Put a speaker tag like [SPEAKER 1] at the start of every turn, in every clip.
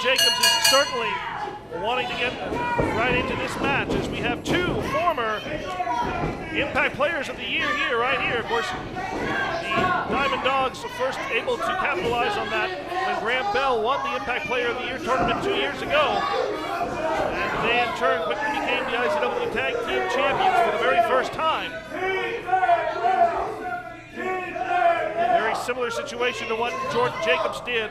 [SPEAKER 1] Jacobs is certainly wanting to get right into this match, as we have two former Impact Players of the Year here, right here. Of course, the Diamond Dogs were first able to capitalize on that when Graham Bell won the Impact Player of the Year tournament 2 years ago. And they in turn quickly became the IZW Tag Team Champions for the very first time. A very similar situation to what Jordan Jacobs did.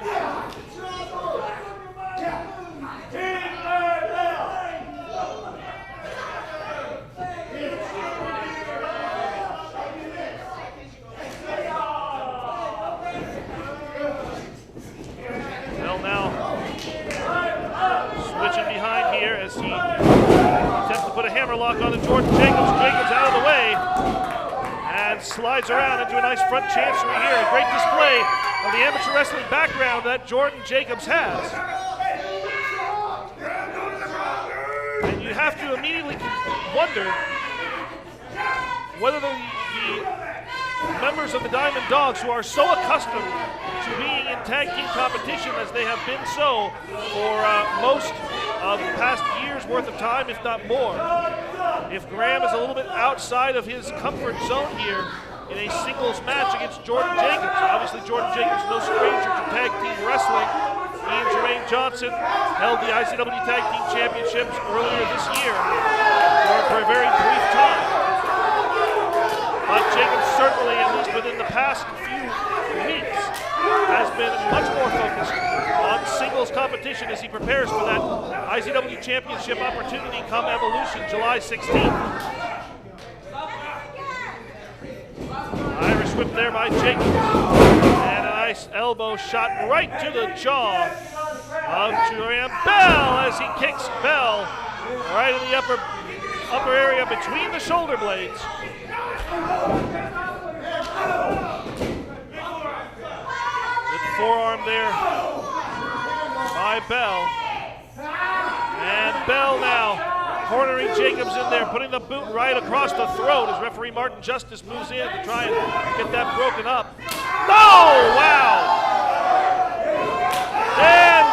[SPEAKER 1] Switching behind here as he attempts to put a hammerlock on the Jordan Jacobs. Jacobs out of the way and slides around into a nice front chancery here. A great display of the amateur wrestling background that Jordan Jacobs has. And you have to immediately wonder whether the members of the Diamond Dogs, who are so accustomed to being in tag team competition as they have been so for most of the past year's worth of time, if not more. If Graham is a little bit outside of his comfort zone here in a singles match against Jordan Jacobs. Obviously, Jordan Jacobs, no stranger to tag team wrestling. He and Jermaine Johnson held the IZW Tag Team Championships earlier this year for a very brief time. But Jacobs certainly, at least within the past few weeks, has been much more focused on singles competition as he prepares for that IZW Championship opportunity come Evolution, July 16th. Irish whip there by Jacobs. And a nice elbow shot right to the jaw of Graham Bell as he kicks Bell right in the upper area between the shoulder blades. Good forearm there by Bell. And Bell now cornering Jacobs in there, putting the boot right across the throat as referee Martin Justice moves in to try and get that broken up. Oh, wow! And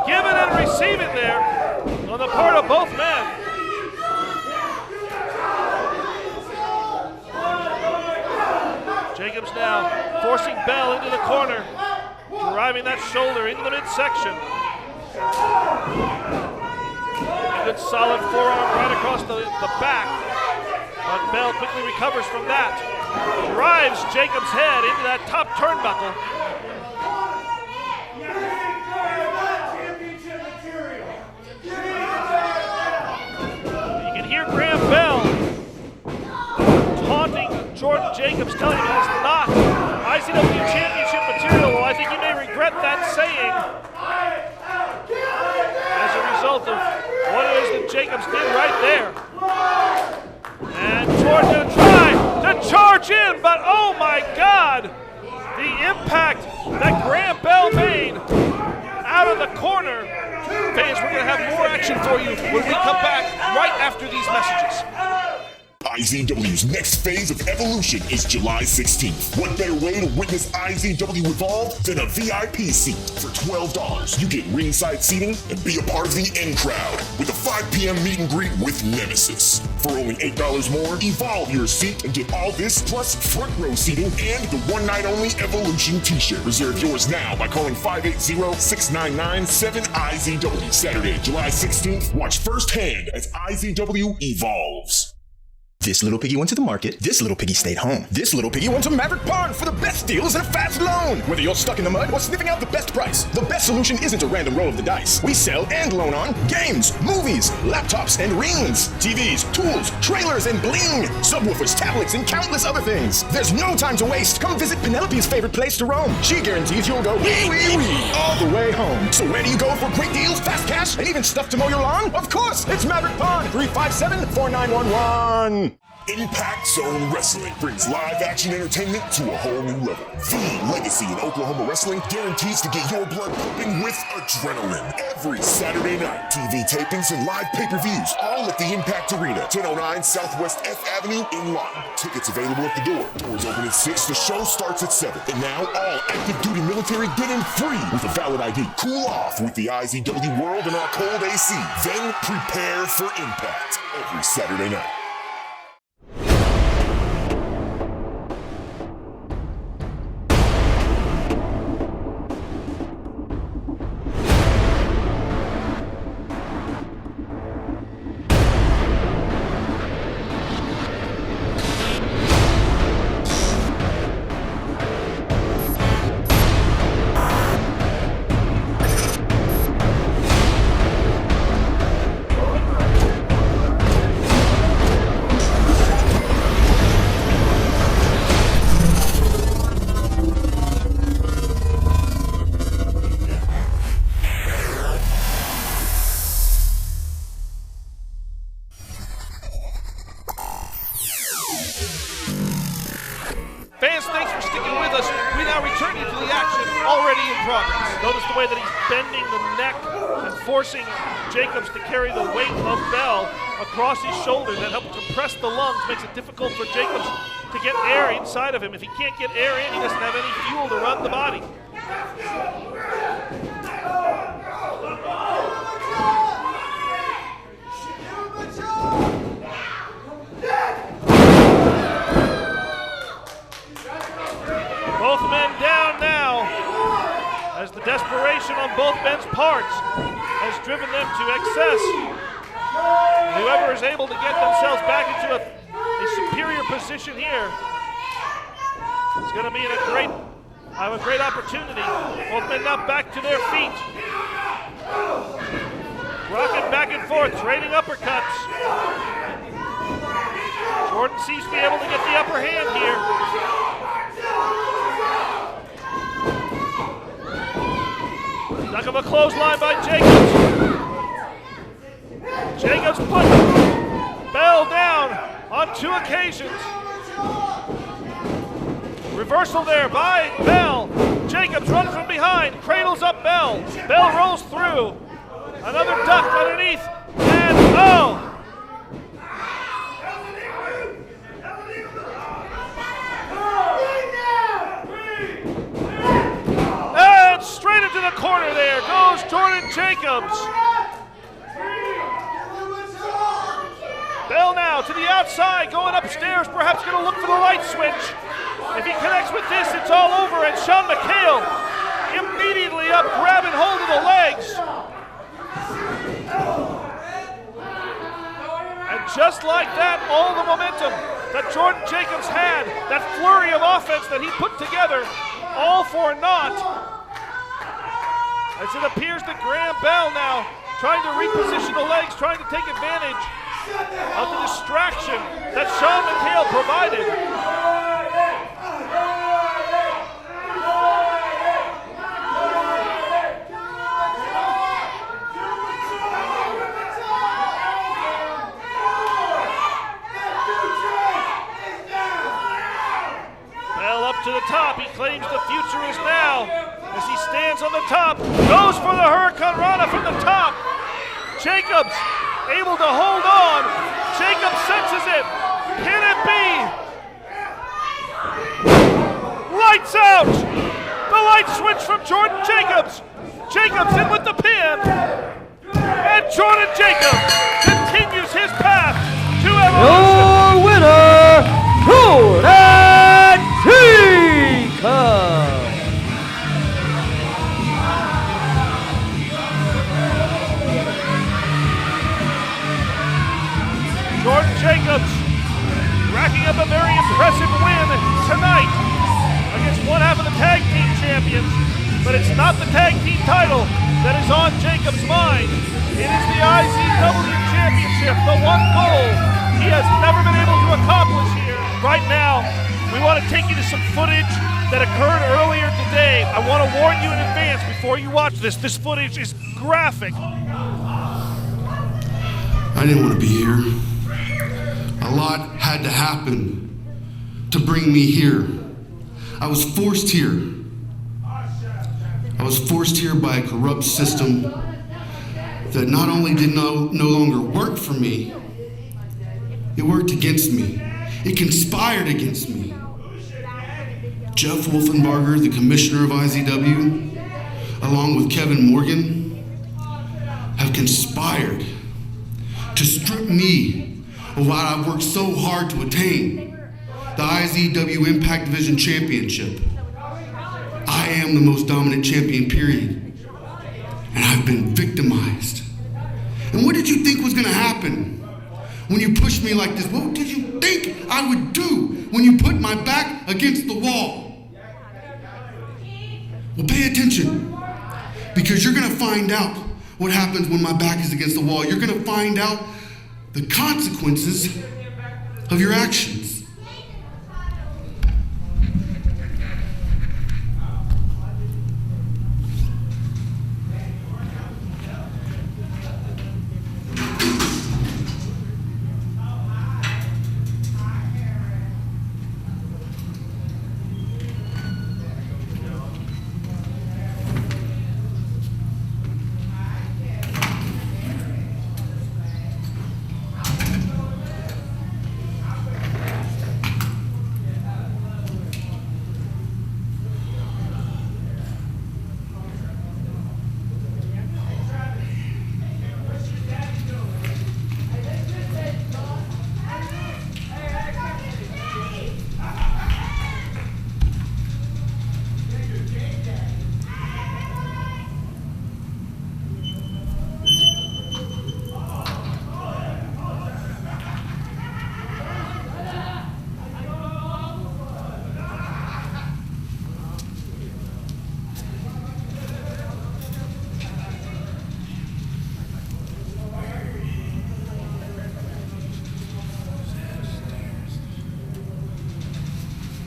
[SPEAKER 1] given and receiving there on the part of both men. Jacobs now forcing Bell into the corner, driving that shoulder into the midsection. A good solid forearm right across the back. But Bell quickly recovers from that. Drives Jacobs' head into that top turnbuckle. You can hear Graham Bell taunting Jordan Jacobs, telling him it's not IZW Championship material. Well, I think you may regret that saying as a result of what it is that Jacobs did right there. And Jordan gonna try to charge in, but oh my God, the impact that Graham Bell made out of the corner. Fans, we're gonna have more action for you when we come back right after these messages.
[SPEAKER 2] IZW's next phase of evolution is July 16th. What better way to witness IZW evolve than a VIP seat? For $12, you get ringside seating and be a part of the in crowd with a 5 p.m. meet and greet with Nemesis. For only $8 more, evolve your seat and get all this plus front row seating and the one night only Evolution t-shirt. Reserve yours now by calling 580-699-7IZW. Saturday, July 16th, watch firsthand as IZW evolves.
[SPEAKER 3] This little piggy went to the market. This little piggy stayed home. This little piggy went to Maverick Pond for the best deals and a fast loan. Whether you're stuck in the mud or sniffing out the best price, the best solution isn't a random roll of the dice. We sell and loan on games, movies, laptops and rings, TVs, tools, trailers and bling, subwoofers, tablets and countless other things. There's no time to waste. Come visit Penelope's favorite place to roam. She guarantees you'll go wee wee wee all the way home. So where do you go for great deals, fast cash, and even stuff to mow your lawn? Of course, it's Maverick Pond, 357-4911.
[SPEAKER 2] Impact Zone Wrestling brings live action entertainment to a whole new level. The legacy in Oklahoma wrestling guarantees to get your blood pumping with adrenaline. Every Saturday night, TV tapings and live pay-per-views, all at the Impact Arena, 1009 Southwest F Avenue in Lawton. Tickets available at the door. Doors open at 6, the show starts at 7. And now all active duty military get in free with a valid ID. Cool off with the IZW World and our cold AC. Then prepare for Impact every Saturday night.
[SPEAKER 1] Fans, thanks for sticking with us. We now return you to the action already in progress. Notice the way that he's bending the neck and forcing Jacobs to carry the weight of Bell across his shoulders. That helps compress the lungs, makes it difficult for Jacobs to get air inside of him. If he can't get air in, he doesn't have any fuel to run the body. Both men down now as the desperation on both men's parts has driven them to excess. Whoever is able to get themselves back into a superior position here is going to be in a great opportunity. Both men now back to their feet. Rocking back and forth, trading uppercuts. Jordan seems to be able to get the upper hand here. Stuck of a clothesline by Jacobs. Jacobs put Bell down on 2 occasions. Reversal there by Bell. Jacobs runs from behind, cradles up Bell. Bell rolls through. Another duck underneath, and oh! And straight into the corner there goes Jordan Jacobs. Bell now to the outside, going upstairs, perhaps going to look for the light switch. If he connects with this, it's all over, and Sean McHale immediately up, grabbing hold of the legs. And just like that, all the momentum that Jordan Jacobs had, that flurry of offense that he put together, all for naught. As it appears that Graham Bell now trying to reposition the legs, trying to take advantage of the distraction that Sean McHale provided. Bell up to the top, he claims the future is now. As he stands on the top, goes for the Hurricane Rana from the top. Jacobs able to hold on. Jacobs senses it. Can it be? Lights out! The light switch from Jordan Jacobs. Jacobs in with the pin. And Jordan Jacobs continues his path to evolution.
[SPEAKER 4] Your winner, Jordan Jacobs.
[SPEAKER 1] Jordan Jacobs racking up a very impressive win tonight against one half of the tag team champions, but it's not the tag team title that is on Jacobs' mind. It is the IZW Championship, the one goal he has never been able to accomplish here. Right now, we want to take you to some footage that occurred earlier today. I want to warn you in advance before you watch this. This footage is graphic.
[SPEAKER 5] I didn't want to be here. A lot had to happen to bring me here. I was forced here. I was forced here by a corrupt system that not only did no longer work for me, it worked against me. It conspired against me. Jeff Wolfenbarger, the commissioner of IZW, along with Kevin Morgan, have conspired to strip me of what I've worked so hard to attain, the IZW Impact Division Championship. I am the most dominant champion, period. And I've been victimized. And what did you think was gonna happen when you pushed me like this? What did you think I would do when you put my back against the wall? Well, pay attention, because you're gonna find out what happens when my back is against the wall. You're gonna find out the consequences of your actions.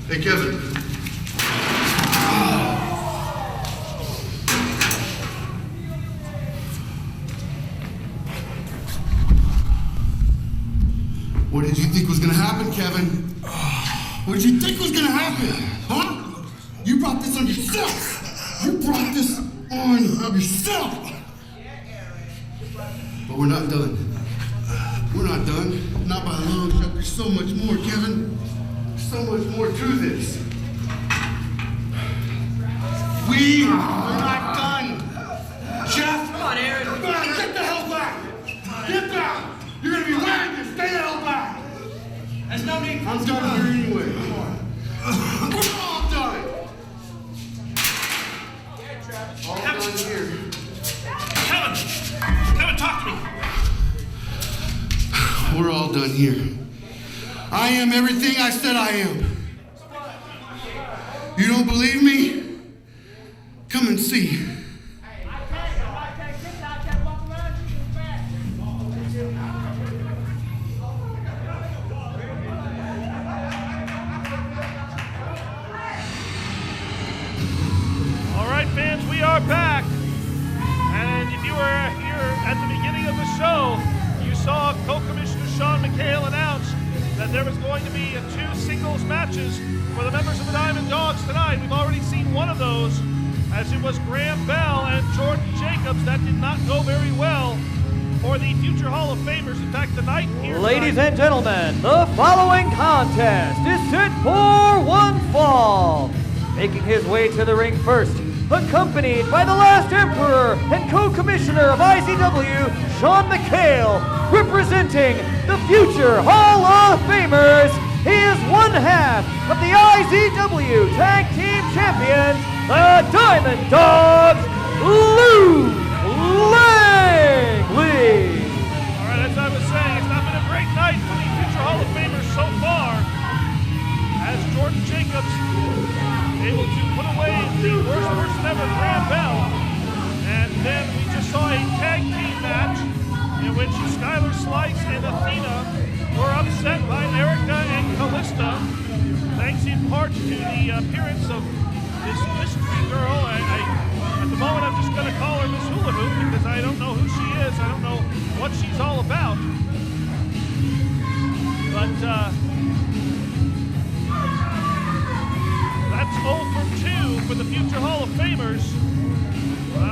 [SPEAKER 5] Hey, Kevin. What did you think was gonna happen, Kevin? What did you think was gonna happen? Huh? You brought this on yourself. You brought this on yourself. But we're not done. We're not done. Not by a long shot. There's so much more, Kevin. So much more to this. We are not done. Jeff! Come on, Aaron. Come on, get the hell back! Get back! You're gonna be wearing this. Stay the hell back! There's no need for I'm done here anyway. Come on. We're all done! All done here.
[SPEAKER 1] Kevin, talk to me.
[SPEAKER 5] We're all done here. I am everything I said I am. You don't believe me? Come and see.
[SPEAKER 1] All right, fans, we are back. And if you were here at the beginning of the show, you saw Co-Commissioner Sean McHale announce that there was going to be 2 singles matches for the members of the Diamond Dogs tonight. We've already seen one of those, as it was Graham Bell and Jordan Jacobs. That did not go very well for the future Hall of Famers. In fact, the night here
[SPEAKER 4] Ladies
[SPEAKER 1] tonight,
[SPEAKER 4] and gentlemen, the following contest is set for one fall. Making his way to the ring first, accompanied by the last Emperor and Co-Commissioner of IZW, Sean McHale, representing the future Hall of Famers. He is one half of the IZW Tag Team Champions, the Diamond Dogs, Langley.
[SPEAKER 1] all right, as I was saying, it's not been a great night for the future Hall of Famers so far, as Jordan Jacobs able to put away the worst person ever, Graham Bell. And then we just saw a tag team match in which Skylar Slice and Athena were upset by Erica and Callista, thanks in part to the appearance of this mystery girl. At the moment, I'm just going to call her Miss Hula Hoop because I don't know who she is. I don't know what she's all about. But of Famers.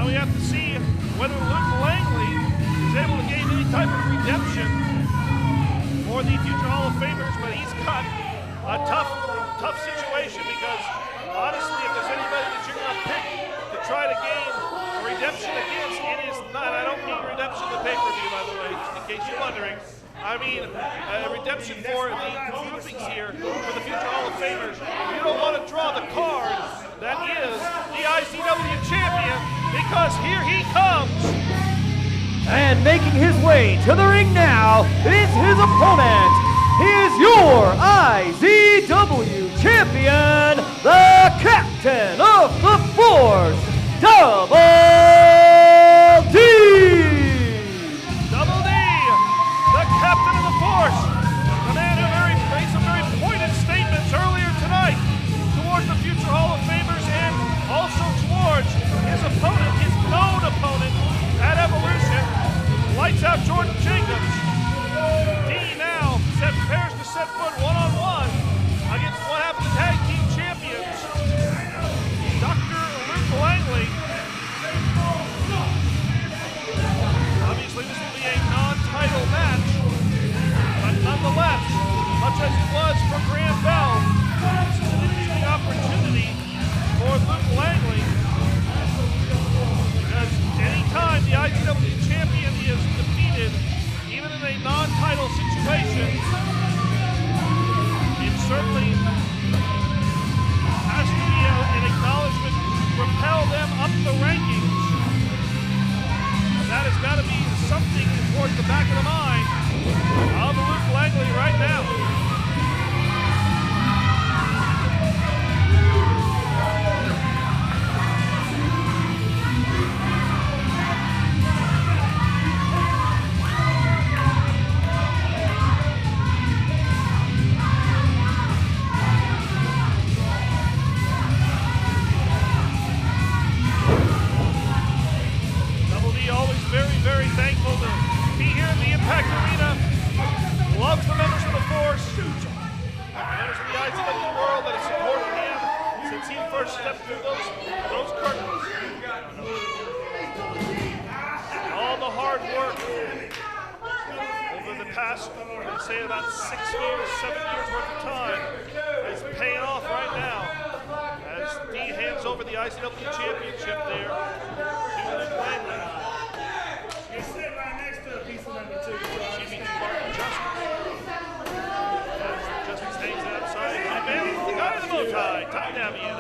[SPEAKER 1] We have to see whether Luke Langley is able to gain any type of redemption for the future Hall of Famers, but he's got a tough situation because honestly, if there's anybody that you're going to pick to try to gain a redemption against, it is not. I don't mean redemption the pay-per-view, by the way, just in case you're wondering. I mean redemption for the groupings here for the future Hall of Famers. You don't want to draw the card that is the IZW champion because here he comes.
[SPEAKER 4] And making his way to the ring now is his opponent. He is your IZW champion, the captain of the Force, Double D!
[SPEAKER 1] Double D, the captain of the Force, the man who made some very pointed statements earlier tonight towards the future Hall of Famers and also towards his opponent, his known opponent at Evolution, Lights Out Jordan Jacobs. D now prepares to set foot one-on-one against one half of the tag team champions, Dr. Luke Langley. Obviously, this will be a non-title match, but nonetheless, much as it was for Graham Bell, this is an interesting opportunity for Luke Langley because anytime the IZW champion is defeated, even in a non-title situation, it certainly has to be an acknowledgement to propel them up the rankings. And that has got to be something towards the back of the mind of Luke Langley right now. Very thankful to be here in the Impact Arena. Loves the members of the Force, members of the IZW world that have supported him since he first stepped through those curtains. All the hard work over the past, I'd say about 6 years, 7 years worth of time is paying off right now as D hands over the IZW championship there to Luke Langley. Justice hangs outside. My man, the guy in the bow tie. Tie down the end.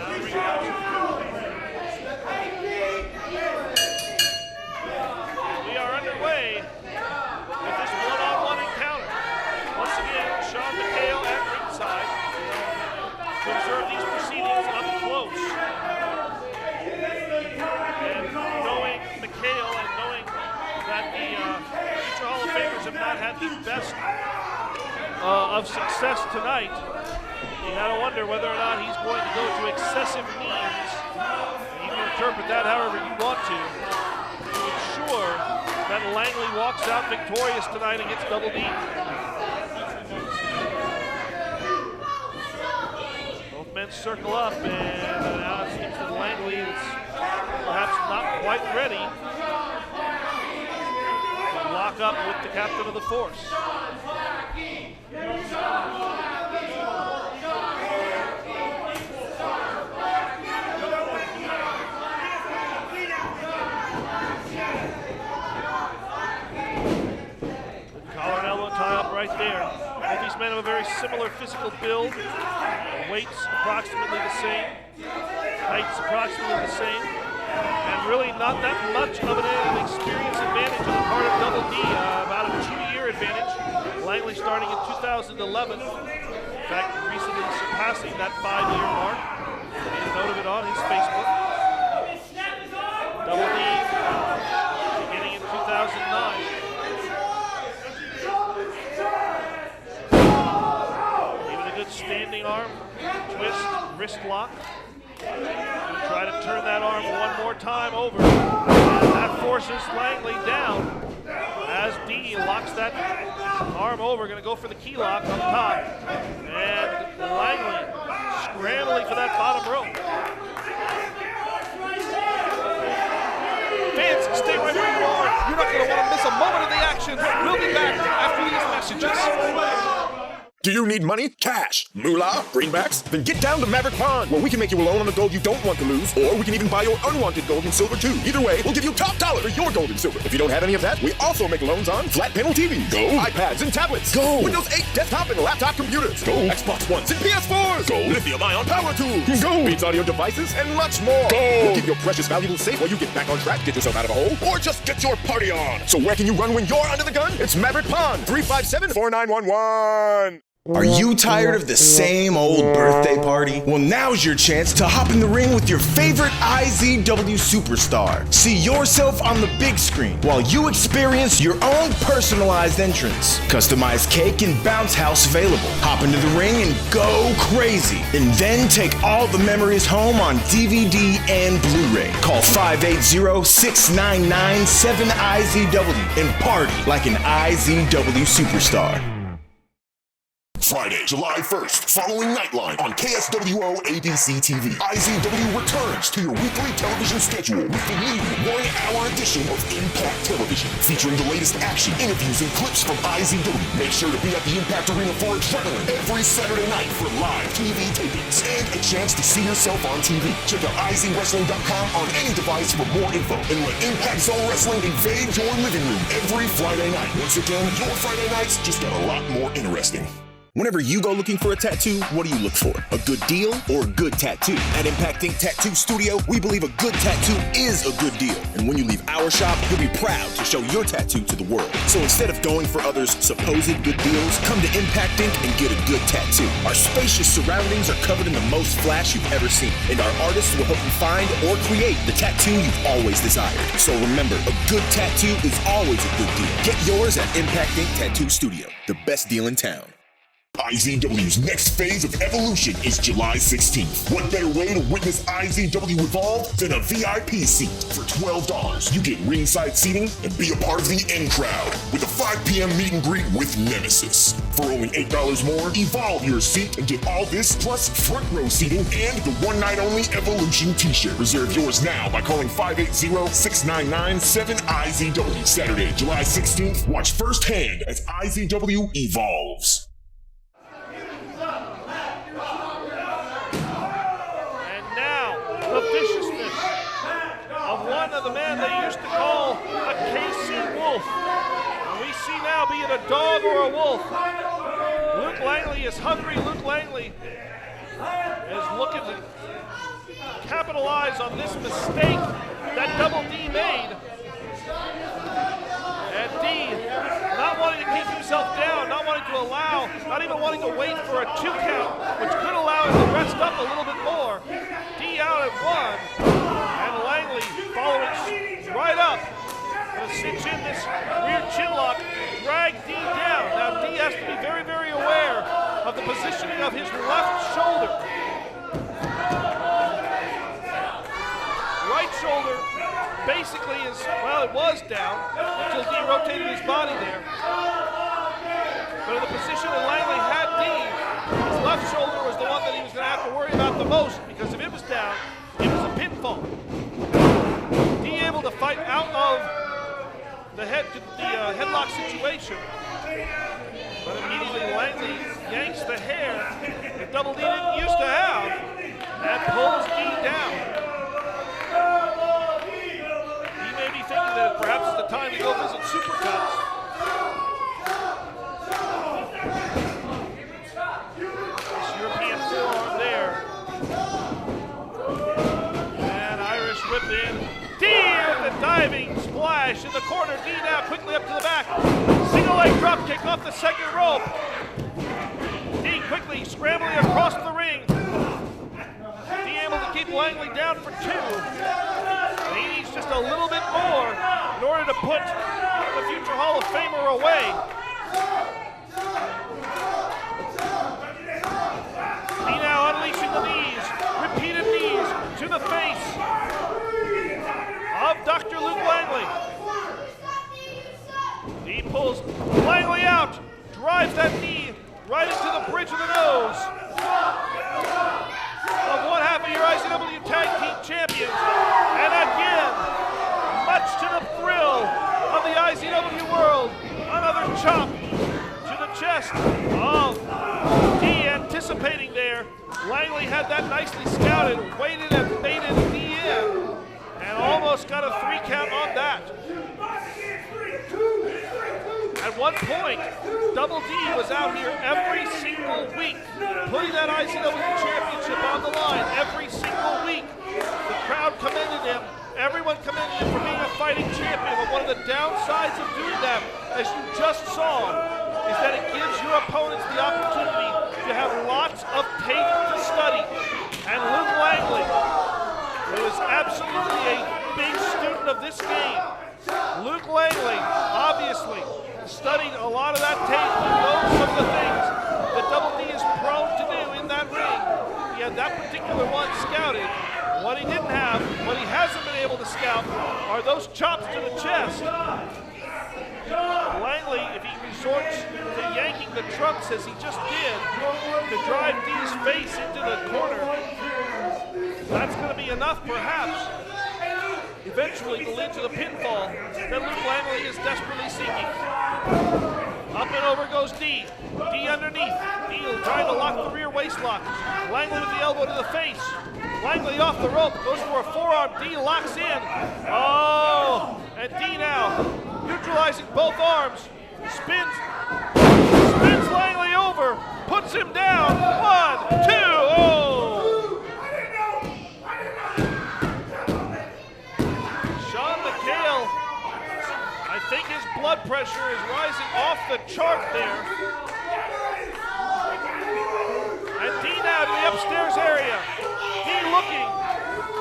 [SPEAKER 1] We are underway with this one-on-one encounter. Once again, Sean McHale at ringside to observe these proceedings up close. And knowing McHale and knowing that the future Hall of Famers have not had the best of success tonight, you gotta wonder whether or not he's going to go to excessive means. You can interpret that however you want to ensure that Langley walks out victorious tonight against Double D. Both men circle up, and now it seems that Langley is perhaps not quite ready to lock up with the captain of the Force. Collar and elbow tie up right there. Both these men have a very similar physical build. Weights approximately the same. Heights approximately the same. And really not that much of an experience advantage on the part of Double D. About a 2-year advantage. Langley starting in 2011. In fact, recently surpassing that 5-year mark. Made a note of it on his Facebook. Double D beginning in 2009. Even a good standing arm twist, wrist lock. Try to turn that arm one more time over. And that forces Langley down as D locks that arm over. Going to go for the key lock on top. And Langley scrambling for that bottom rope. Fans, stay right where you are. You're not going to want to miss a moment of the action. We'll be back after these messages.
[SPEAKER 3] Do you need money? Cash? Moolah? Greenbacks? Then get down to Maverick Pond, where we can make you a loan on the gold you don't want to lose, or we can even buy your unwanted gold and silver too. Either way, we'll give you top dollar for your gold and silver. If you don't have any of that, we also make loans on flat panel TVs, Go, iPads and tablets, Go, Windows 8 desktop and laptop computers, Go, Xbox Ones and PS4s, Go, lithium-ion power tools, Go, Beats audio devices, and much more. Go! We'll keep your precious valuables safe while you get back on track, get yourself out of a hole, or just get your party on. So where can you run when you're under the gun? It's Maverick Pond, 357-4911. Are you tired of the same old birthday party? Well, now's your chance to hop in the ring with your favorite IZW superstar. See yourself on the big screen while you experience your own personalized entrance. Customized cake and bounce house available. Hop into the ring and go crazy. And then take all the memories home on DVD and Blu-ray. Call 580-699-7IZW and party like an IZW superstar.
[SPEAKER 2] Friday, July 1st, following Nightline on KSWO ABC TV. IZW returns to your weekly television schedule with the new 1-hour edition of Impact Television, featuring the latest action, interviews, and clips from IZW. Make sure to be at the Impact Arena for Adrenaline every Saturday night for live TV tapings and a chance to see yourself on TV. Check out IZWrestling.com on any device for more info, and let Impact Zone Wrestling invade your living room every Friday night. Once again, your Friday nights just got a lot more interesting.
[SPEAKER 3] Whenever you go looking for a tattoo, what do you look for? A good deal or a good tattoo? At Impact Ink Tattoo Studio, we believe a good tattoo is a good deal. And when you leave our shop, you'll be proud to show your tattoo to the world. So instead of going for others' supposed good deals, come to Impact Ink and get a good tattoo. Our spacious surroundings are covered in the most flash you've ever seen. And our artists will help you find or create the tattoo you've always desired. So remember, a good tattoo is always a good deal. Get yours at Impact Ink Tattoo Studio, the best deal in town.
[SPEAKER 2] IZW's next phase of evolution is July 16th. What better way to witness IZW evolve than a VIP seat? For $12, you get ringside seating and be a part of the in crowd with a 5 p.m. meet and greet with Nemesis. For only $8 more, evolve your seat and get all this plus front row seating and the one-night-only Evolution t-shirt. Reserve yours now by calling 580-699-7IZW. Saturday, July 16th, watch firsthand as IZW evolves.
[SPEAKER 1] The viciousness of one of the men they used to call a KC Wolf. And we see now, be it a dog or a wolf, Luke Langley is hungry. Luke Langley is looking to capitalize on this mistake that Double D made. And D, not wanting to keep himself down, not wanting to allow, not even wanting to wait for a 2 count, which could allow him to rest up a little bit more. D out at 1, and Langley following right up. Gonna cinch in this rear chin lock, drag D down. Now D has to be very, very aware of the positioning of his left shoulder. Right shoulder basically is, well, it was down until D rotated his body there. But in the position that Langley had D, his left shoulder was the one that he was going to have to worry about the most, because if it was down, it was a pinfall. D able to fight out of the headlock situation, but immediately Langley yanks the hair that Double D didn't used to have and pulls D down. He may be thinking that perhaps it's the time to go visit Supercuts. This European forearm there. And Irish whip in. D with the diving splash in the corner. D now quickly up to the back. Single leg drop kick off the second rope. D quickly scrambling across the ring. D able to keep Langley down for 2. And he needs just a little bit more in order to put the future Hall of Famer away. D now unleashing the knees, repeated knees to the face of Dr. Luke Langley. D pulls Langley out, drives that knee right into the bridge of the nose of one half of your IZW Tag Team Champions. And again, much Much to the thrill of the IZW world, another chop to the chest of D, anticipating there. Langley had that nicely scouted, waited and baited D in, and almost got a 3 count on that. At one point, Double D was out here every single week, putting that IZW Championship on the line every single week. The crowd commended him. Everyone commended him for being a fighting champion, but one of the downsides of doing that, as you just saw, is that it gives your opponents the opportunity to have lots of tape to study. And Luke Langley, who is absolutely a big student of this game, Luke Langley, obviously, studied a lot of that tape and knows some of the things that Double D is prone to do in that ring. He had that particular one scouted. What he didn't have, what he hasn't been able to scout, are those chops to the chest. Langley, if he resorts to yanking the trunks as he just did to drive D's face into the corner, that's going to be enough perhaps eventually to lead to the pinfall that Luke Langley is desperately seeking. Up and over goes D. D underneath. D trying to lock the rear waist lock. Langley with the elbow to the face. Langley off the rope, goes for a forearm. D locks in. Oh, and D now neutralizing both arms. Spins Langley over, puts him down. 1, 2, oh! I think his blood pressure is rising off the chart there. And D now to the upstairs area. D looking,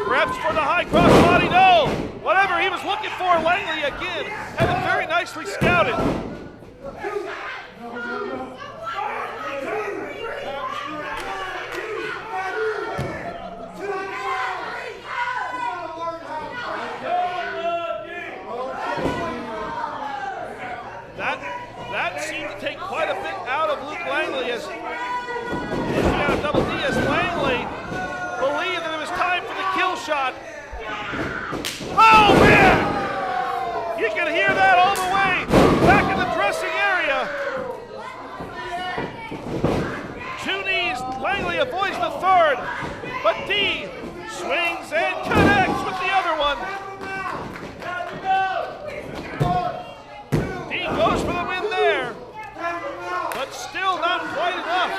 [SPEAKER 1] grabs for the high cross body, no! Whatever he was looking for, Langley again, and it very nicely scouted. That seemed to take quite a bit out of Luke Langley as he got a Double D as Langley believed that it was time for the kill shot. Oh man! You can hear that all the way back in the dressing area. 2 knees, Langley avoids the third, but D swings and connects with the other one. Goes for the win there, but still not quite enough.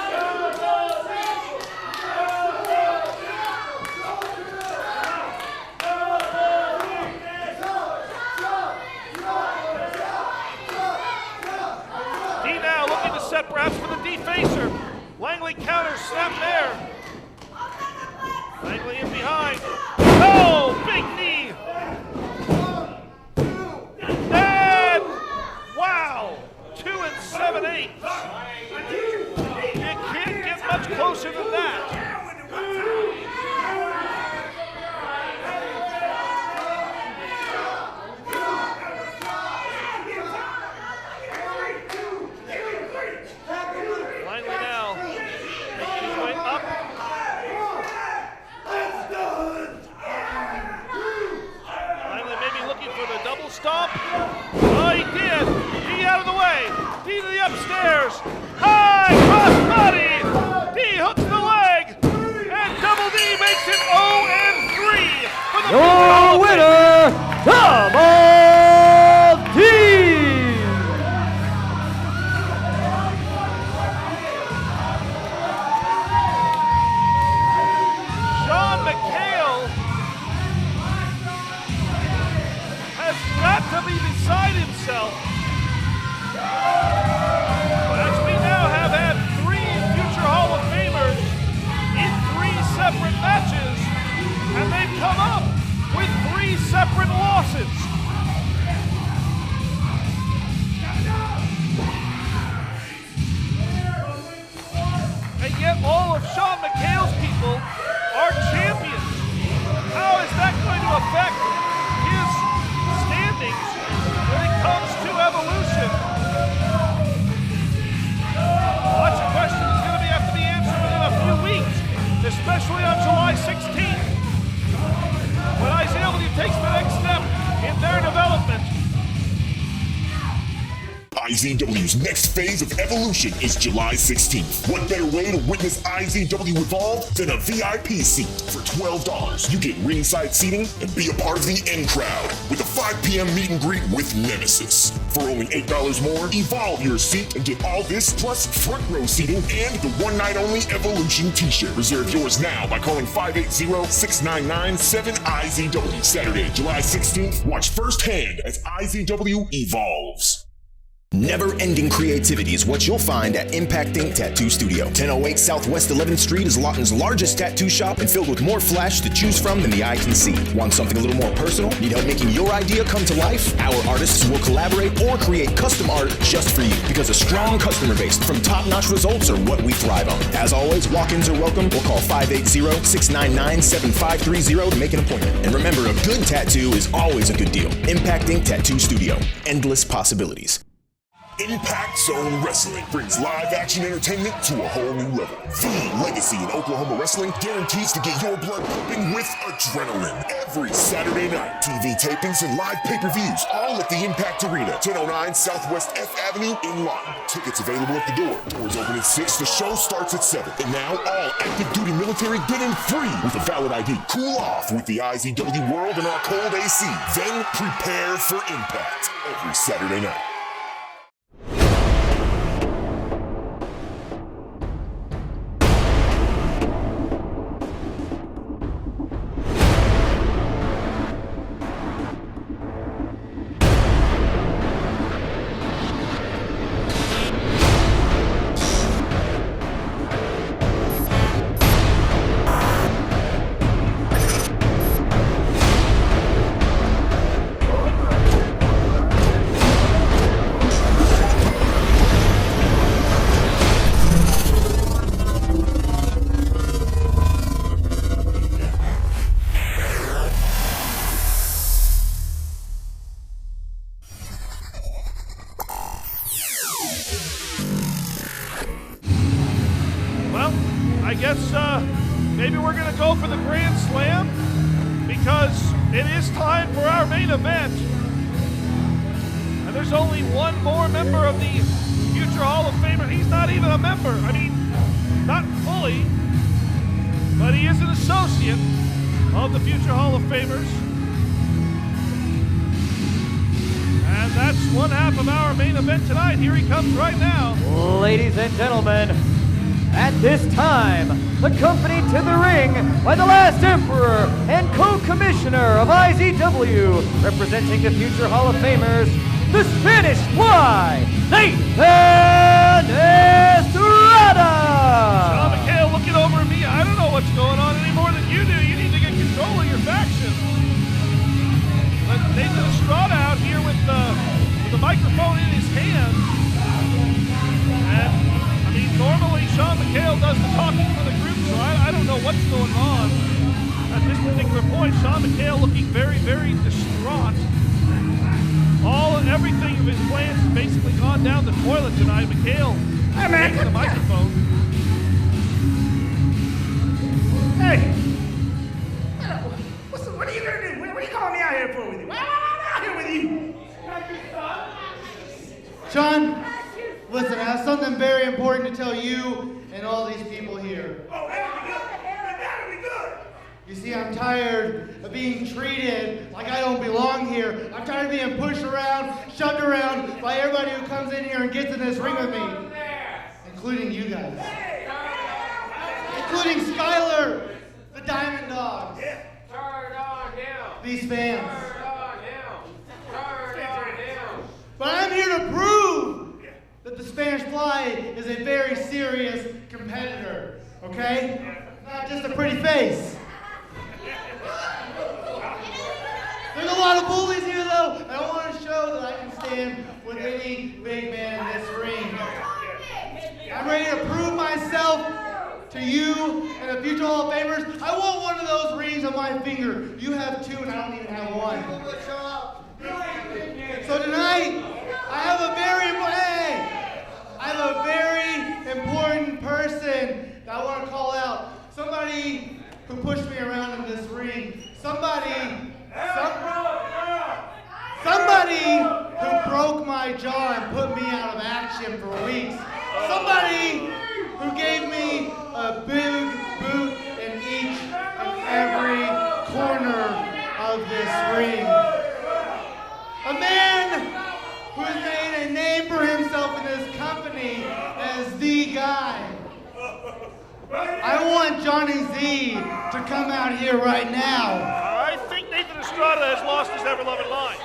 [SPEAKER 1] D now looking to set perhaps for the defacer. Langley counters, snap there. Langley in behind. Oh, big knee. Wow, 2 7/8. You can't get much closer than that. Langley now making his way up. Langley maybe looking for the double stomp. Oh, he did. D out of the way. D to the upstairs. High cross body. D hooks the leg. And Double D makes it 0-3 for the
[SPEAKER 4] Your winner, Double D!
[SPEAKER 1] Sean McHale has got to be beside himself. As we now have had 3 future Hall of Famers in 3 separate matches, and they've come up with 3 separate losses.
[SPEAKER 2] IZW's next phase of evolution is July 16th. What better way to witness IZW evolve than a VIP seat? For $12, you get ringside seating and be a part of the in crowd with a 5 p.m. meet and greet with Nemesis. For only $8 more, evolve your seat and get all this plus front row seating and the one night only Evolution t-shirt. Reserve yours now by calling 580-699-7IZW. Saturday, July 16th, watch firsthand as IZW evolves.
[SPEAKER 3] Never-ending creativity is what you'll find at Impact Ink Tattoo Studio. 1008 Southwest 11th Street is Lawton's largest tattoo shop and filled with more flash to choose from than the eye can see. Want something a little more personal? Need help making your idea come to life? Our artists will collaborate or create custom art just for you, because a strong customer base from top-notch results are what we thrive on. As always, walk-ins are welcome. We'll call 580-699-7530 to make an appointment. And remember, a good tattoo is always a good deal. Impact Ink Tattoo Studio. Endless possibilities.
[SPEAKER 2] Impact Zone Wrestling brings live action entertainment to a whole new level. The legacy in Oklahoma wrestling guarantees to get your blood pumping with adrenaline. Every Saturday night, TV tapings and live pay-per-views, all at the Impact Arena, 1009 Southwest F Avenue in Lawton. Tickets available at the door. Doors open at 6, the show starts at 7. And now all active duty military get in free with a valid ID. Cool off with the IZW World and our cold AC. Then prepare for Impact every Saturday night.
[SPEAKER 1] Maybe we're going to go for the Grand Slam, because it is time for our main event. And there's only one more member of the future Hall of Famer. He's not even a member. I mean, not fully, but he is an associate of the future Hall of Famers. And that's one half of our main event tonight. Here he comes right now.
[SPEAKER 4] Ladies and gentlemen, at this time, accompanied to the ring by the last Emperor and co-commissioner of IZW, representing the future Hall of Famers, the Spanish Fly, Nathan Estrada!
[SPEAKER 1] Sean McHale looking over at me. I don't know what's going on any more than you do. You need to get control of your faction. But Nathan Estrada out here with the microphone in his hand. And normally, Sean McHale does the talking for the group, so I don't know what's going on. At this particular point, Sean McHale looking very, very distraught. Everything of his plans has basically gone down the toilet tonight. McHale taking the microphone.
[SPEAKER 6] Hey! What are you going to do? What are you calling me out here for with you? Why am I out here with you?
[SPEAKER 7] Sean, listen, I have something very important to tell you and all these people here.
[SPEAKER 6] Oh, that'll be good. That'll be good.
[SPEAKER 7] You see, I'm tired of being treated like I don't belong here. I'm tired of being pushed around, shoved around by everybody who comes in here and gets in this ring with me. Including you guys. Including Skylar, the Diamond Dogs.
[SPEAKER 6] Yeah.
[SPEAKER 7] These fans. But I'm here to prove that the Spanish Fly is a very serious competitor, okay? Not just a pretty face. There's a lot of bullies here, though, and I want to show that I can stand with any big man in this ring. I'm ready to prove myself to you and the future Hall of Famers. I want one of those rings on my finger. You have two, and I don't even have one. So tonight, I have a very important person that I want to call out. Somebody who pushed me around in this ring. Somebody who broke my jaw and put put me out of action for weeks. Somebody who gave me a big boot in each and every corner of this ring. A man who has made a name for himself in this company as the guy. I want Johnny Z to come out here right now.
[SPEAKER 1] I think Nathan Estrada has lost his ever-loving line.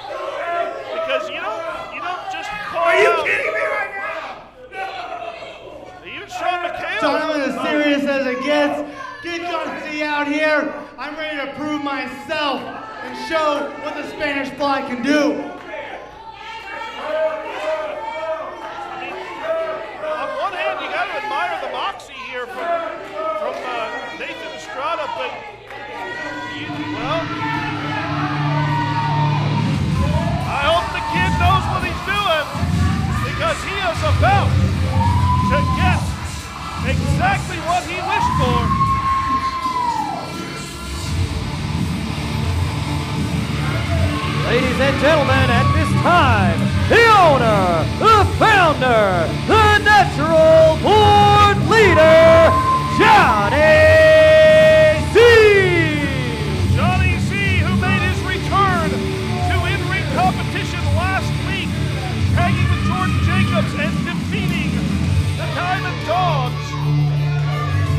[SPEAKER 1] Because you don't just call
[SPEAKER 6] Are you
[SPEAKER 1] out.
[SPEAKER 6] kidding me right now?
[SPEAKER 1] Even Sean McHale.
[SPEAKER 7] John, I'm as serious as it gets. Get Johnny Z out here. I'm ready to prove myself and show what the Spanish Fly can do.
[SPEAKER 1] On one hand, you got to admire the moxie here from Nathan Estrada, but I hope the kid knows what he's doing, because he is about to get exactly what he wished for.
[SPEAKER 4] Ladies and gentlemen, at this time, the owner, the founder, the natural born leader, Johnny Z!
[SPEAKER 1] Johnny Z, who made his return to in-ring competition last week, tagging with Jordan Jacobs and defeating the Diamond Dogs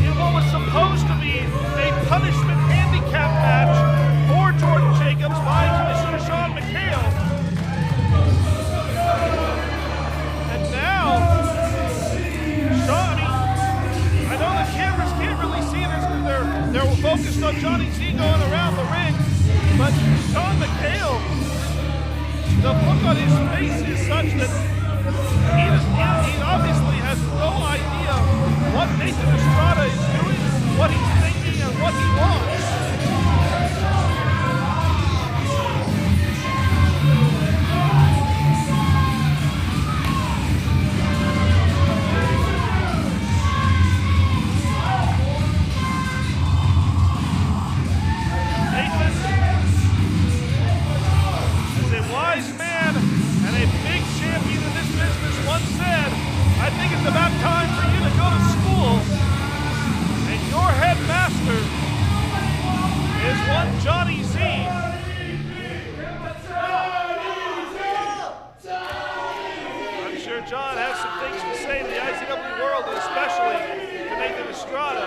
[SPEAKER 1] in what was supposed to be a punishment handicap match for Jordan Jacobs by Commissioner Sean McHale. And now, Sean, I know the cameras can't really see this because they're focused on Johnny Z going around the ring, but Sean McHale, the look on his face is such that he obviously has no idea what Nathan Estrada is doing, what he's thinking, and what he wants. It's about time for you to go to school, and your headmaster is one Johnny Z. I'm sure John has some things to say to the IZW world, and especially to Nathan Estrada.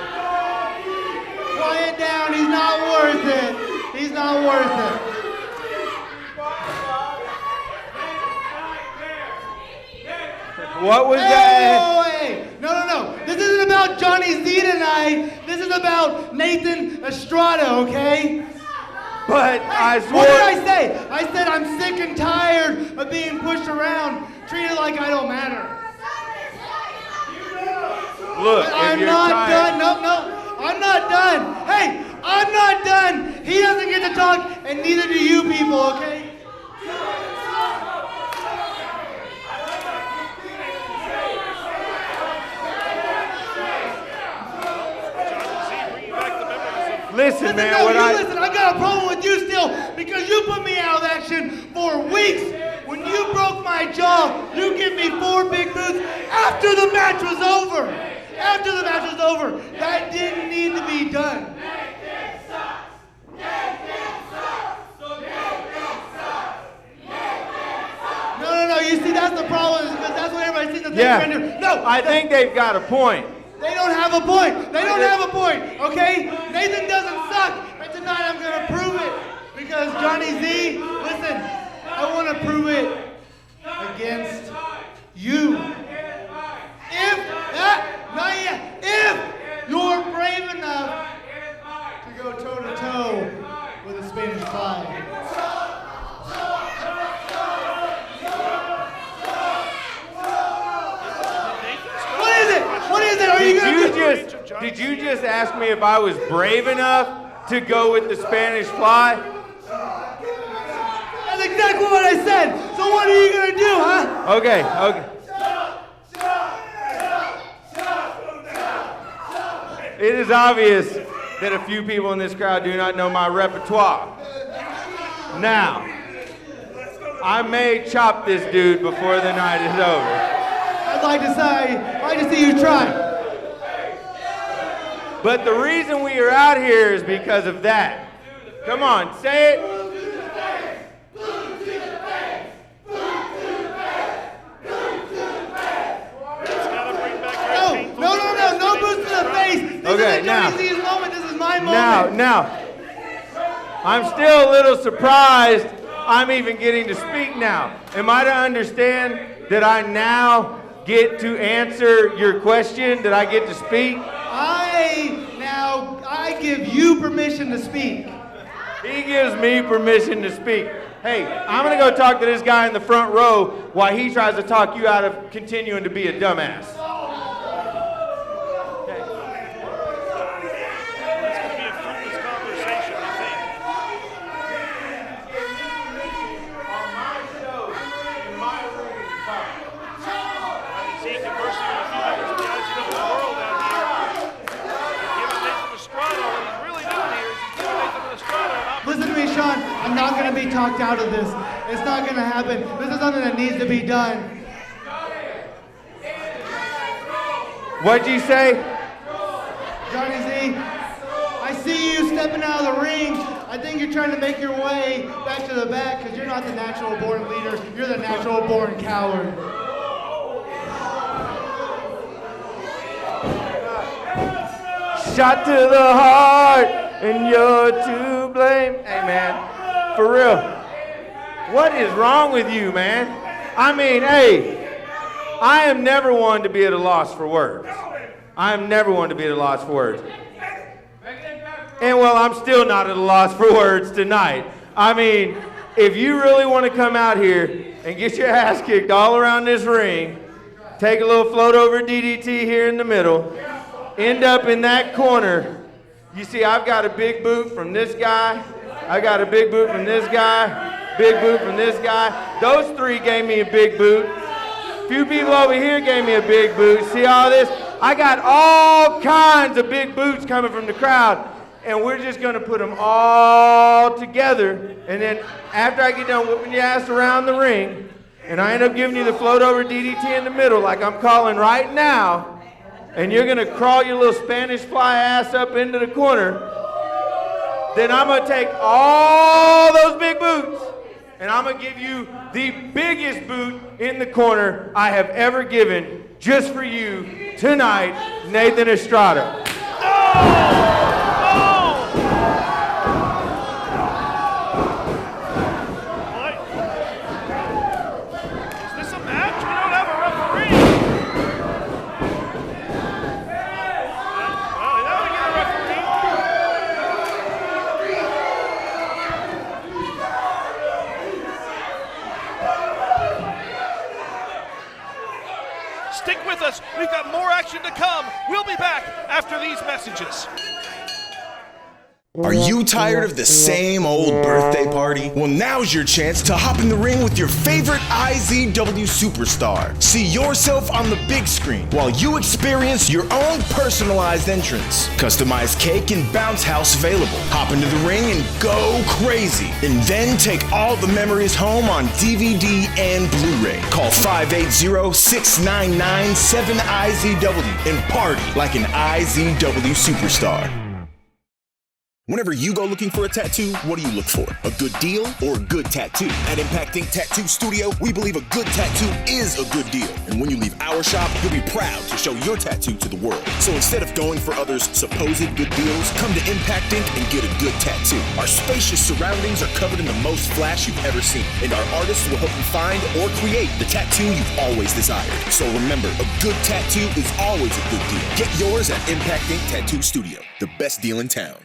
[SPEAKER 7] Quiet down, he's not worth it. He's not worth it.
[SPEAKER 8] What was that?
[SPEAKER 7] Hey! No. This isn't about Johnny Z tonight. This is about Nathan Estrada, okay?
[SPEAKER 8] But I swore.
[SPEAKER 7] What did I say? I said I'm sick and tired of being pushed around, treated like I don't matter.
[SPEAKER 8] Look,
[SPEAKER 7] I'm not done. No, I'm not done. Hey, I'm not done. He doesn't get to talk, and neither do you people, okay?
[SPEAKER 8] Listen, man,
[SPEAKER 7] listen, I've got a problem with you still because you put me out of action for weeks. When you broke my jaw, you give me 4 big boots after the match was over. After the match was over. That didn't need to be done. No, you see, that's the problem because that's what everybody sees the thing.
[SPEAKER 8] Yeah.
[SPEAKER 7] No,
[SPEAKER 8] I think they've got a point.
[SPEAKER 7] They don't have a point. They don't have a point, okay? Nathan doesn't suck, and tonight I'm going to prove it. Because Johnny Z, listen, I want to prove it against you. If you're brave enough to go toe-to-toe with a Spanish Fly. What is it? Are you going to
[SPEAKER 8] Did you just ask me if I was brave enough to go with the Spanish Fly?
[SPEAKER 7] That's exactly what I said. So what are you going to do, huh?
[SPEAKER 8] Okay. It is obvious that a few people in this crowd do not know my repertoire. Now, I may chop this dude before the night is over.
[SPEAKER 7] I'd like to see you try.
[SPEAKER 8] But the reason we are out here is because of that. Come on, say it.
[SPEAKER 7] No boots to the face.
[SPEAKER 8] Okay, now.
[SPEAKER 7] This is moment. This is my moment.
[SPEAKER 8] Now, I'm still a little surprised I'm even getting to speak now. Am I to understand that I now get to answer your question? That I get to speak?
[SPEAKER 7] I give you permission to speak.
[SPEAKER 8] He gives me permission to speak. Hey, I'm gonna go talk to this guy in the front row while he tries to talk you out of continuing to be a dumbass.
[SPEAKER 7] Listen to me, Sean. I'm not going to be talked out of this. It's not going to happen. This is something that needs to be done.
[SPEAKER 8] What'd you say?
[SPEAKER 7] Johnny Z, I see you stepping out of the ring. I think you're trying to make your way back to the back because you're not the natural born leader. You're the natural born coward.
[SPEAKER 8] Shot to the heart, and you're to blame. Hey, man, for real. What is wrong with you, man? I mean, hey, I am never one to be at a loss for words. I am never one to be at a loss for words. And well, I'm still not at a loss for words tonight. I mean, if you really want to come out here and get your ass kicked all around this ring, take a little float over DDT here in the middle, end up in that corner. You see, I've got a big boot from this guy. I got a big boot from this guy. Big boot from this guy. Those three gave me a big boot. A few people over here gave me a big boot. See all this? I got all kinds of big boots coming from the crowd. And we're just going to put them all together. And then after I get done whooping your ass around the ring, and I end up giving you the float over DDT in the middle like I'm calling right now, and you're gonna crawl your little Spanish fly ass up into the corner, then I'm gonna take all those big boots and I'm gonna give you the biggest boot in the corner I have ever given just for you tonight, Nathan Estrada.
[SPEAKER 1] Stick with us. We've got more action to come. We'll be back after these messages.
[SPEAKER 3] Are you tired of the same old birthday party? Well, now's your chance to hop in the ring with your favorite IZW superstar. See yourself on the big screen while you experience your own personalized entrance. Customized cake and bounce house available. Hop into the ring and go crazy. And then take all the memories home on DVD and Blu-ray. Call 580-699-7IZW and party like an IZW superstar. Whenever you go looking for a tattoo, what do you look for? A good deal or a good tattoo? At Impact Ink Tattoo Studio, we believe a good tattoo is a good deal. And when you leave our shop, you'll be proud to show your tattoo to the world. So instead of going for others' supposed good deals, come to Impact Ink and get a good tattoo. Our spacious surroundings are covered in the most flash you've ever seen. And our artists will help you find or create the tattoo you've always desired. So remember, a good tattoo is always a good deal. Get yours at Impact Ink Tattoo Studio, the best deal in town.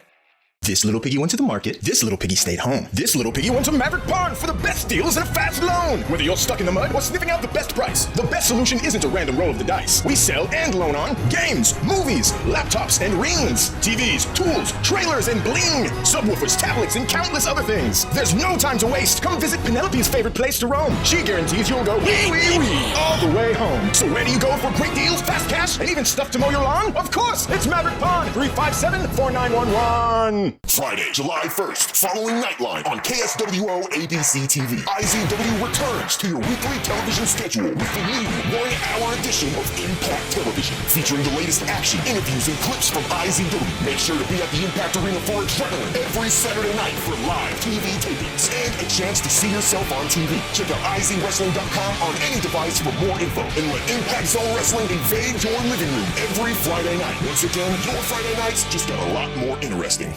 [SPEAKER 3] This little piggy went to the market. This little piggy stayed home. This little piggy went to Maverick Pond for the best deals and a fast loan. Whether you're stuck in the mud or sniffing out the best price, the best solution isn't a random roll of the dice. We sell and loan on games, movies, laptops and rings, TVs, tools, trailers and bling, subwoofers, tablets, and countless other things. There's no time to waste. Come visit Penelope's favorite place to roam. She guarantees you'll go wee, wee, wee, all the way home. home. So where do you go for great deals, fast cash, and even stuff to mow your lawn? Of course, it's Maverick Pond, 357-4911.
[SPEAKER 2] Friday, July 1st, following Nightline on KSWO ABC TV. IZW returns to your weekly television schedule with the new 1-hour edition of Impact Television, featuring the latest action, interviews, and clips from IZW. Make sure to be at the Impact Arena for Adrenaline every Saturday night for live TV tapings and a chance to see yourself on TV. Check out IZWrestling.com on any device for more info, and let Impact Zone Wrestling invade your living room every Friday night. Once again, your Friday nights just got a lot more interesting.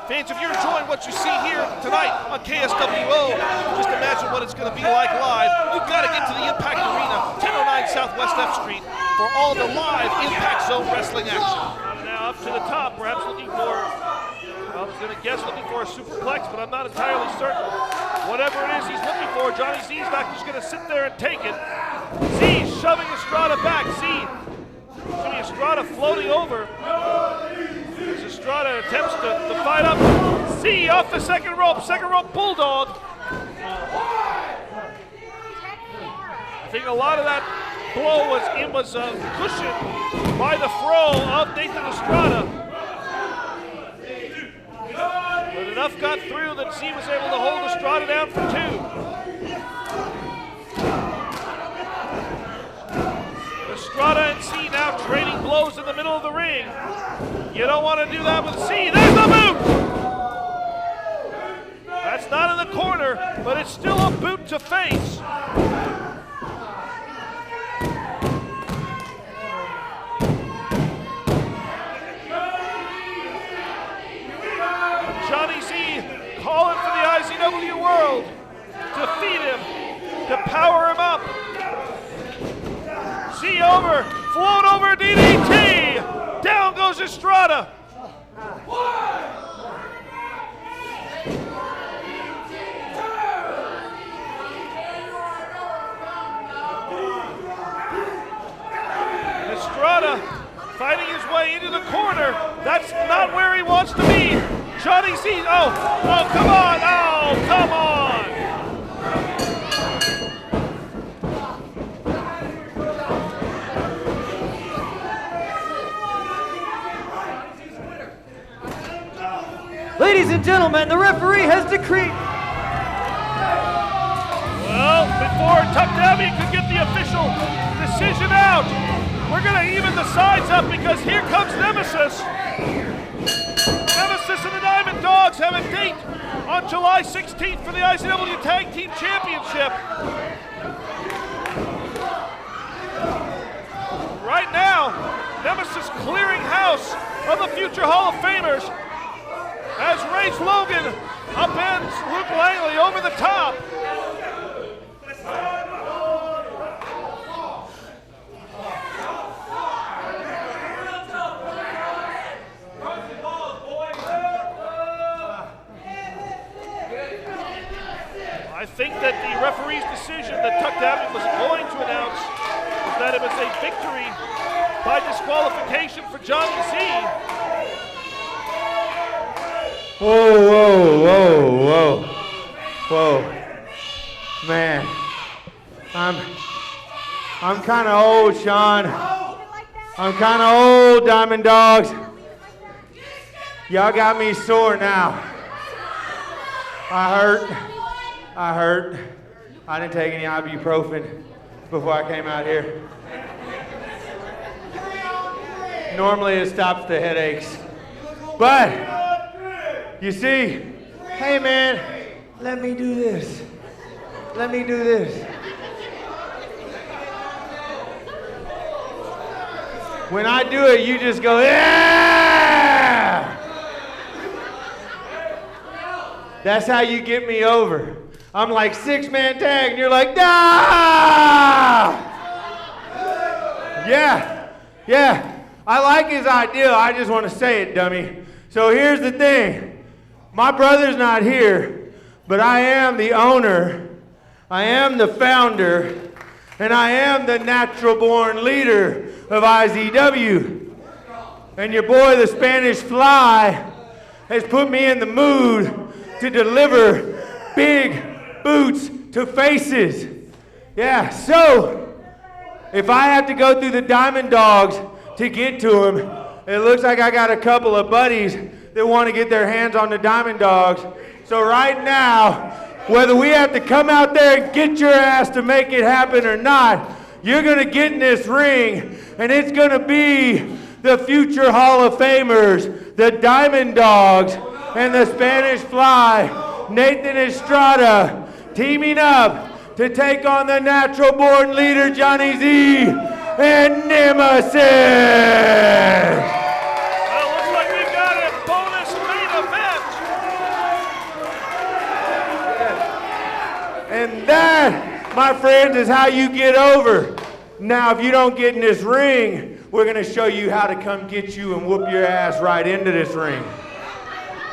[SPEAKER 1] Fans, if you're enjoying what you see here tonight on KSWO, just imagine what it's going to be like live. You've got to get to the Impact Arena, 1009 Southwest F Street, for all the live Impact Zone Wrestling action. Now up to the top, perhaps looking for, I was going to guess looking for a superplex, but I'm not entirely certain. Whatever it is he's looking for, Johnny Z's not just going to sit there and take it. Z shoving Estrada back. Z, Jimmy Estrada floating over. As Estrada attempts to fight up. Z off the second rope bulldog. I think a lot of that blow was cushioned by the throw of Nathan Estrada. But enough got through that Z was able to hold Estrada down for 2. Estrada and Z now trading blows in the middle of the ring. You don't want to do that with Z. There's the boot! That's not in the corner, but it's still a boot to face. Johnny Z calling for the IZW world to feed him, to power him up. Z over, float over DDT. Down goes Estrada. Estrada fighting his way into the corner. That's not where he wants to be. Johnny Z, oh, come on, oh, come on.
[SPEAKER 4] Ladies and gentlemen, the referee has decreed.
[SPEAKER 1] Well, before Tuck Dabby could get the official decision out, we're going to even the sides up because here comes Nemesis. Nemesis and the Diamond Dogs have a date on July 16th for the IZW Tag Team Championship. Right now, Nemesis clearing house of the future Hall of Famers as Rage Logan upends Luke Langley over the top. I think that the referee's decision that Tuck Dabney was going to announce was that it was a victory by disqualification for Johnny Z.
[SPEAKER 8] Whoa. Man, I'm kind of old, Sean. I'm kind of old, Diamond Dogs. Y'all got me sore now. I hurt. I didn't take any ibuprofen before I came out here. Normally it stops the headaches. But, you see, hey man, let me do this. When I do it, you just go, yeah! That's how you get me over. I'm like 6-man tag, and you're like, ah! Yeah. I like his idea. I just want to say it, dummy. So here's the thing. My brother's not here, but I am the owner. I am the founder, and I am the natural-born leader of IZW. And your boy, the Spanish Fly, has put me in the mood to deliver big boots to faces. Yeah, so if I have to go through the Diamond Dogs to get to him, it looks like I got a couple of buddies that want to get their hands on the Diamond Dogs. So right now, whether we have to come out there and get your ass to make it happen or not, you're going to get in this ring, and it's going to be the future Hall of Famers, the Diamond Dogs, and the Spanish Fly, Nathan Estrada, teaming up to take on the natural-born leader, Johnny Z, and Nemesis.
[SPEAKER 1] Well, looks like we've got a bonus main event.
[SPEAKER 8] And that, my friends, is how you get over. Now, if you don't get in this ring, we're going to show you how to come get you and whoop your ass right into this ring.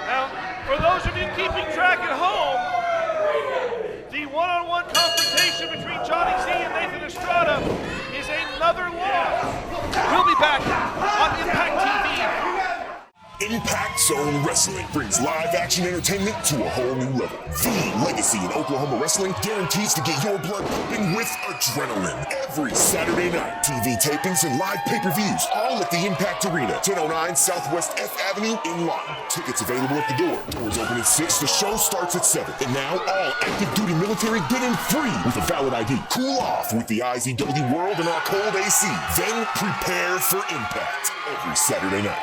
[SPEAKER 1] Now, for those of you keeping track at home, the one-on-one confrontation between Johnny Z and Nathan Estrada is another loss. We'll be back on Impact TV.
[SPEAKER 2] Impact Zone Wrestling brings live action entertainment to a whole new level. The legacy in Oklahoma wrestling guarantees to get your blood pumping with adrenaline. Every Saturday night, TV tapings and live pay-per-views, all at the Impact Arena, 1009 Southwest F Avenue in Lawton. Tickets available at the door. Doors open at 6. The show starts at 7. And now, all active duty military get in free with a valid ID. Cool off with the IZW World and our cold AC. Then prepare for Impact every Saturday night.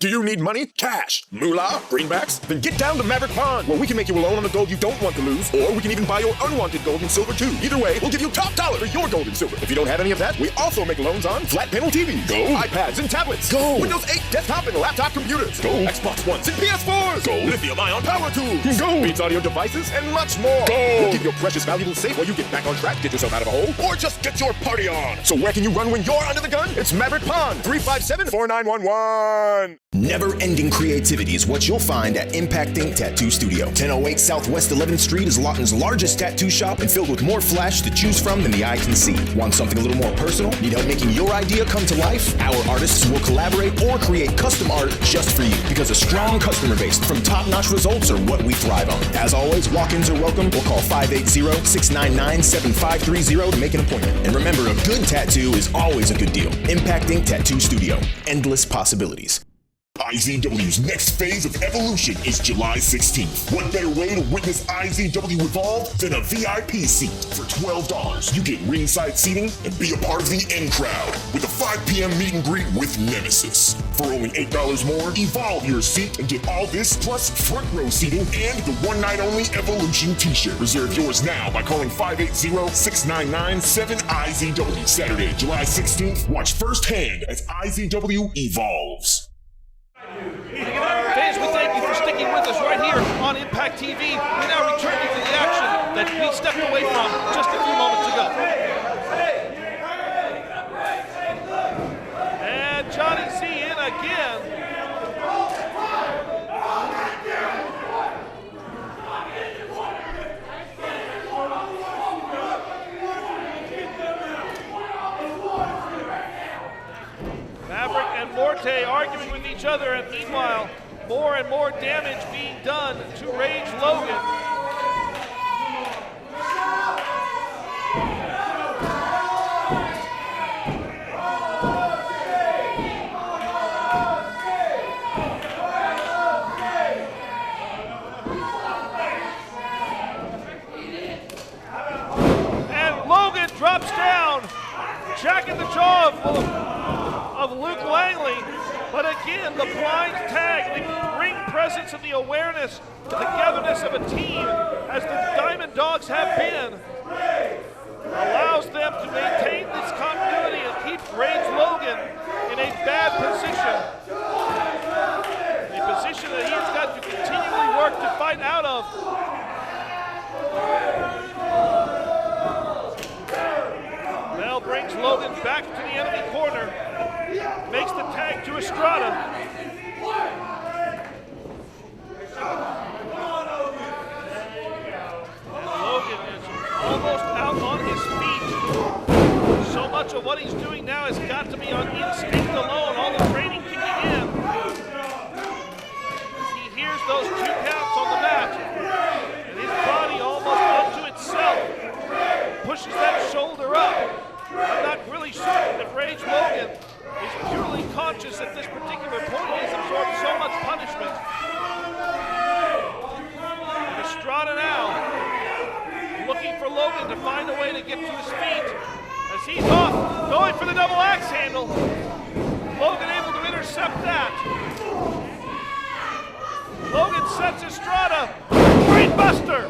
[SPEAKER 3] Do you need money? Cash? Moolah? Greenbacks? Then get down to Maverick Pond, where we can make you a loan on the gold you don't want to lose, or we can even buy your unwanted gold and silver too. Either way, we'll give you top dollar for your gold and silver. If you don't have any of that, we also make loans on flat panel TVs, go, iPads and tablets, go, Windows 8 desktop and laptop computers, go, Xbox Ones and PS4s, go, lithium-ion power tools, go, Beats audio devices, and much more. Go. We'll keep your precious valuables safe while you get back on track, get yourself out of a hole, or just get your party on. So where can you run when you're under the gun? It's Maverick Pond, 357-4911. Never-ending creativity is what you'll find at Impact Ink Tattoo Studio. 1008 Southwest 11th Street is Lawton's largest tattoo shop and filled with more flash to choose from than the eye can see. Want something a little more personal? Need help making your idea come to life? Our artists will collaborate or create custom art just for you, because a strong customer base from top-notch results are what we thrive on. As always, walk-ins are welcome or call 580-699-7530 to make an appointment. And remember, a good tattoo is always a good deal. Impact Ink Tattoo Studio. Endless possibilities.
[SPEAKER 2] IZW's next phase of evolution is July 16th. What better way to witness IZW evolve than a VIP seat? For $12, you get ringside seating and be a part of the in crowd with a 5 p.m. meet and greet with Nemesis. For only $8 more, evolve your seat and get all this plus front row seating and the one-night only Evolution t-shirt. Reserve yours now by calling 580-699-7IZW. Saturday, July 16th, watch firsthand as IZW evolves.
[SPEAKER 1] Fans, we thank you for sticking with us right here on Impact TV. We now return you to the action that we stepped away from just a few moments ago. And Johnny Z in again. Maverick and Morte arguing with each other, and meanwhile, more and more damage being done to Rage Logan. And Logan drops down, jacking the jaw of Luke Langley. But again, the blind tag, the ring presence and the awareness, the togetherness of a team, as the Diamond Dogs have been, allows them to maintain this continuity and keep Rage Logan in a bad position. A position that he has got to continually work to fight out of. Bell brings Logan back to the enemy corner. Makes the tag to Estrada. And Logan is almost out on his feet. So much of what he's doing now has got to be on instinct alone, all the training kicking in. He hears those 2 counts on the mat, and his body almost up to itself pushes that shoulder up. I'm not really certain if Rage Logan is purely conscious at this particular point. He's absorbed so much punishment. And Estrada now looking for Logan to find a way to get to his feet as he's off, going for the double axe handle. Logan able to intercept that. Logan sets Estrada. Brain buster!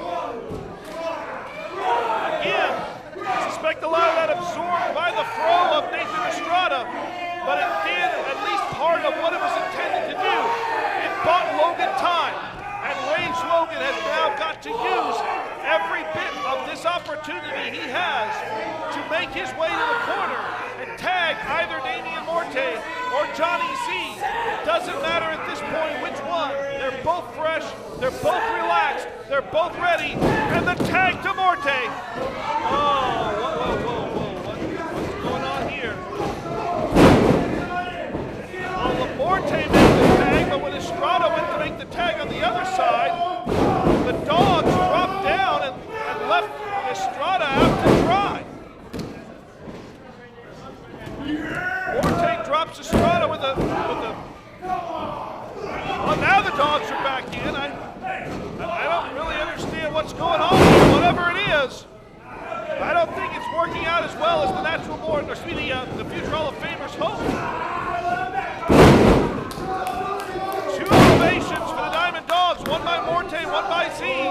[SPEAKER 1] Again, I suspect a lot of that absorbed by the throw of Nathan Estrada, but it did at least part of what it was intended to do. It bought Logan time, and Rage Logan has now got to use every bit of this opportunity he has to make his way to the corner and tag either Damian Morte or Johnny Z. It doesn't matter at this point which one. They're both fresh, they're both relaxed, they're both ready, and the tag to Morte. Oh, whoa. What's going on here? Well, Morte made the tag, but when Estrada went to make the tag on the other side, the dogs dropped down and left Estrada out to dry. Morte drops Estrada with a. Well, now the dogs are back in. I don't really understand what's going on here. Whatever it is, I don't think it's working out as well as the natural born, or excuse me, the future Hall of Famers hope. Two ovations for the Diamond Dogs, one by Morte, one by Z.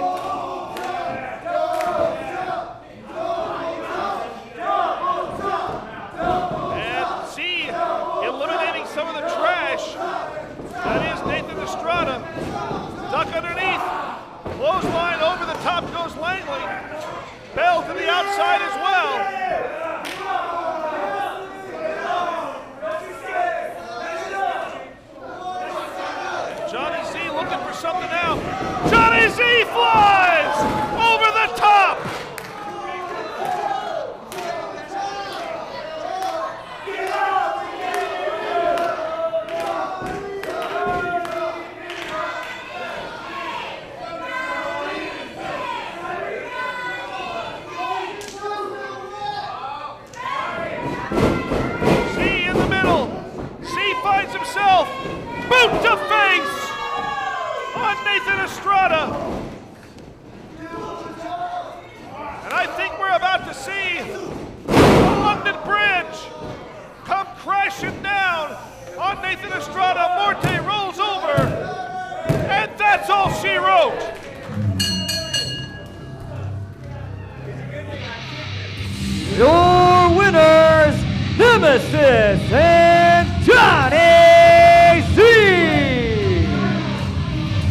[SPEAKER 1] Eliminating some of the trash. That is Nathan Estrada. Duck underneath. Clothesline over the top goes Langley. Bell to the outside as well. Johnny Z looking for something out. Johnny Z flies over the top. Himself, boot to face on Nathan Estrada. And I think we're about to see the London Bridge come crashing down on Nathan Estrada. Morte rolls over, and that's all she wrote.
[SPEAKER 4] Your winners, Nemesis and Johnny Z!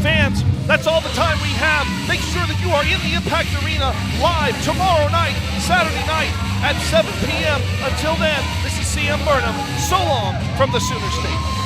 [SPEAKER 1] Fans, that's all the time we have. Make sure that you are in the Impact Arena live tomorrow night, Saturday night at 7 p.m. Until then, this is CM Burnham. So long from the Sooner State.